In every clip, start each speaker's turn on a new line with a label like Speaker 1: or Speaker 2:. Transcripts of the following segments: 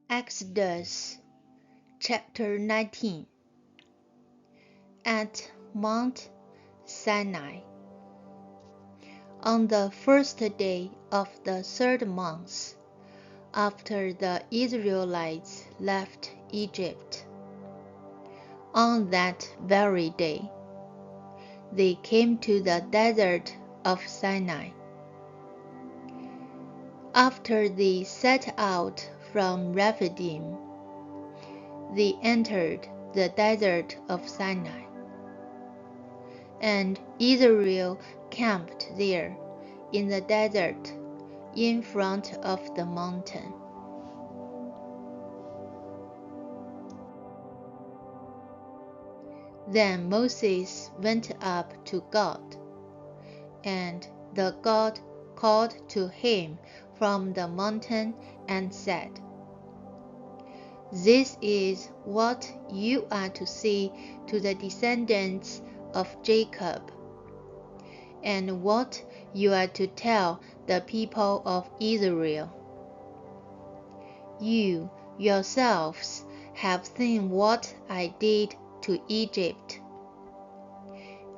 Speaker 1: Exodus chapter 19. At Mount Sinai. On the first day of the third month, after the Israelites left Egypt, on that very day, they came to the desert of Sinai. After they set out from Rephidim, they entered the desert of Sinai. And Israel camped there in the desert in front of the mountain. Then Moses went up to God, and the God called to him from the mountain and said, "This is what you are to say to the descendants of Jacob, and what you are to tell the people of Israel. You yourselves have seen what I did to Egypt,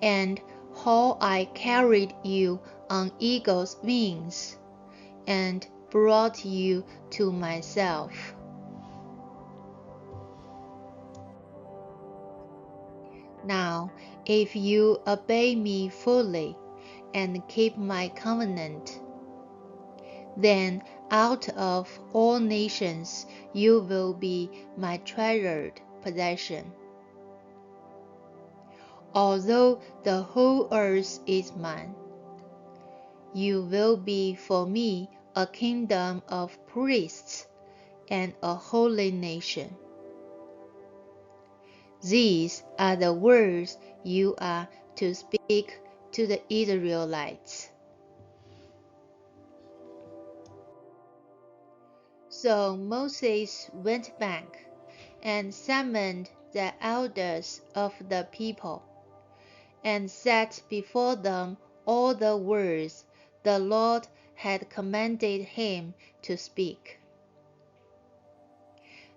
Speaker 1: and how I carried you on eagle's wings, and brought you to myself. Now, if you obey me fully and keep my covenant, then out of all nations you will be my treasured possession. Although the whole earth is mine, you will be for me a kingdom of priests and a holy nation. These are the words you are to speak to the Israelites." So Moses went back and summoned the elders of the people, and set before them all the words the Lord had commanded him to speak.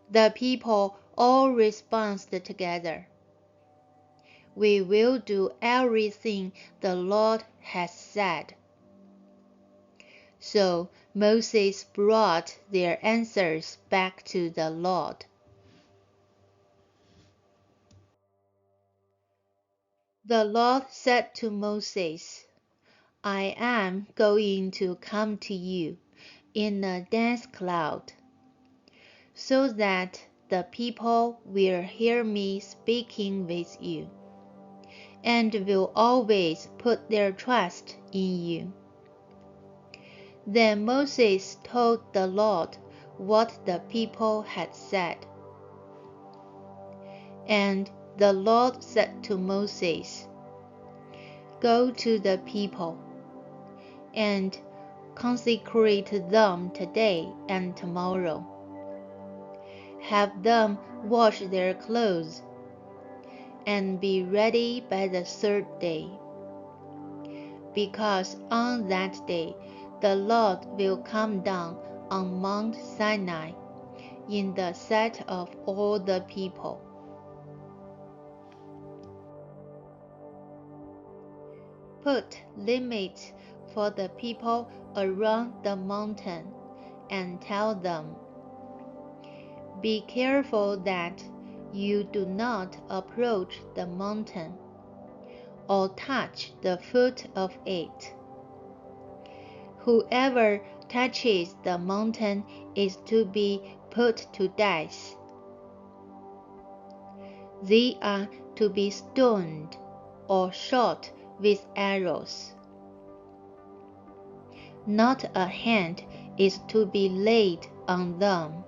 Speaker 1: The people all responded together, "We will do everything the Lord has said." So Moses brought their answers back to the Lord. The Lord said to Moses, "I am going to come to you in a dense cloud, so that the people will hear me speaking with you, and will always put their trust in you." Then Moses told the Lord what the people had said. And the Lord said to Moses, "Go to the people, and consecrate them today and tomorrow. Have them wash their clothes, and be ready by the third day, because on that day the Lord will come down on Mount Sinai in the sight of all the people. Put limits for the people around the mountain, and tell them, 'Be careful that you do not approach the mountain, or touch the foot of it. Whoever touches the mountain is to be put to death. They are to be stoned or shot with arrows. Not a hand is to be laid on them.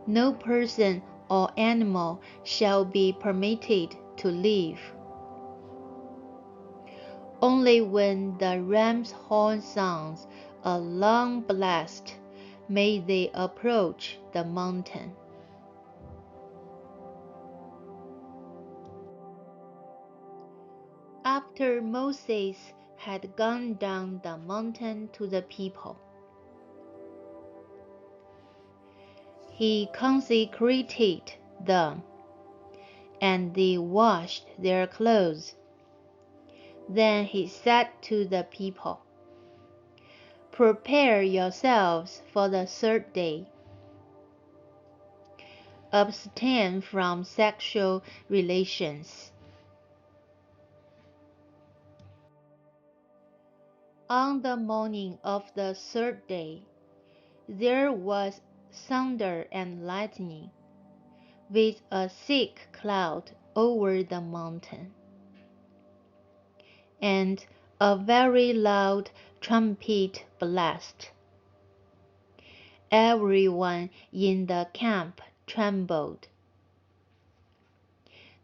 Speaker 1: No person or animal shall be permitted to live. Only when the ram's horn sounds a long blast may they approach the mountain." After Moses had gone down the mountain to the people, He consecrated them, and they washed their clothes. Then he said to the people, "Prepare yourselves for the third day. Abstain from sexual relations." On the morning of the third day, there was thunder and lightning, with a thick cloud over the mountain, and a very loud trumpet blast. Everyone in the camp trembled.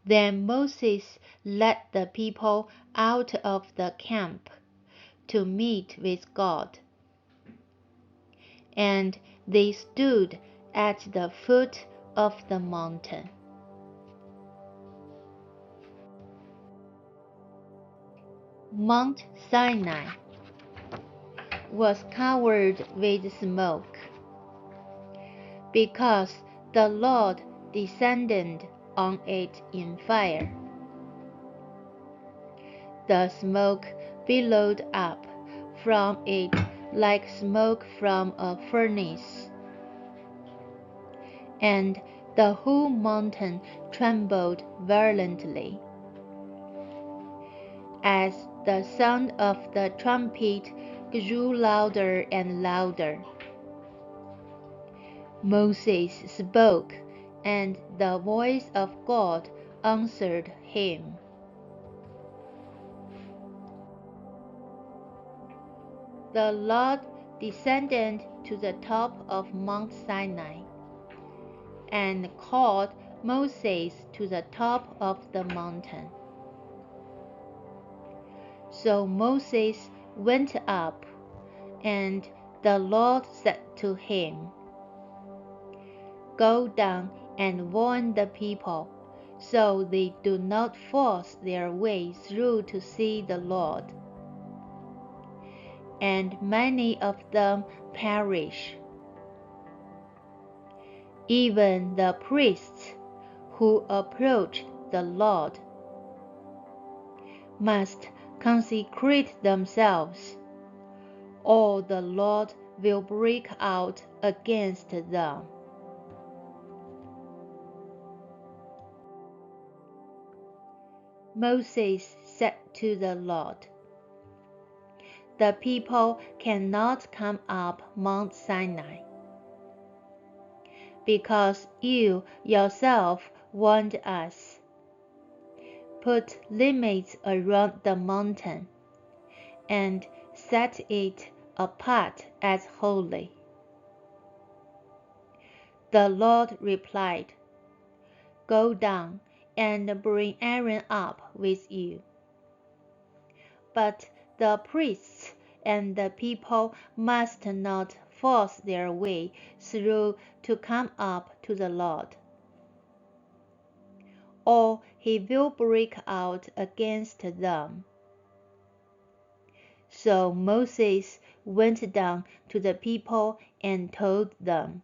Speaker 1: Then Moses led the people out of the camp to meet with God, and they stood at the foot of the mountain. Mount Sinai was covered with smoke, because the Lord descended on it in fire. The smoke billowed up from it like smoke from a furnace, and the whole mountain trembled violently. As the sound of the trumpet grew louder and louder, Moses spoke, and the voice of God answered him. The Lord descended to the top of Mount Sinai, and called Moses to the top of the mountain. So Moses went up, and the Lord said to him, "Go down and warn the people, so they do not force their way through to see the Lord." And many of them perish. Even the priests who approach the Lord must consecrate themselves, or the Lord will break out against them. Moses said to the Lord, "The people cannot come up Mount Sinai, because you yourself warned us. Put limits around the mountain, and set it apart as holy." The Lord replied, "Go down and bring Aaron up with you. But the priests and the people must not force their way through to come up to the Lord, or he will break out against them." So Moses went down to the people and told them,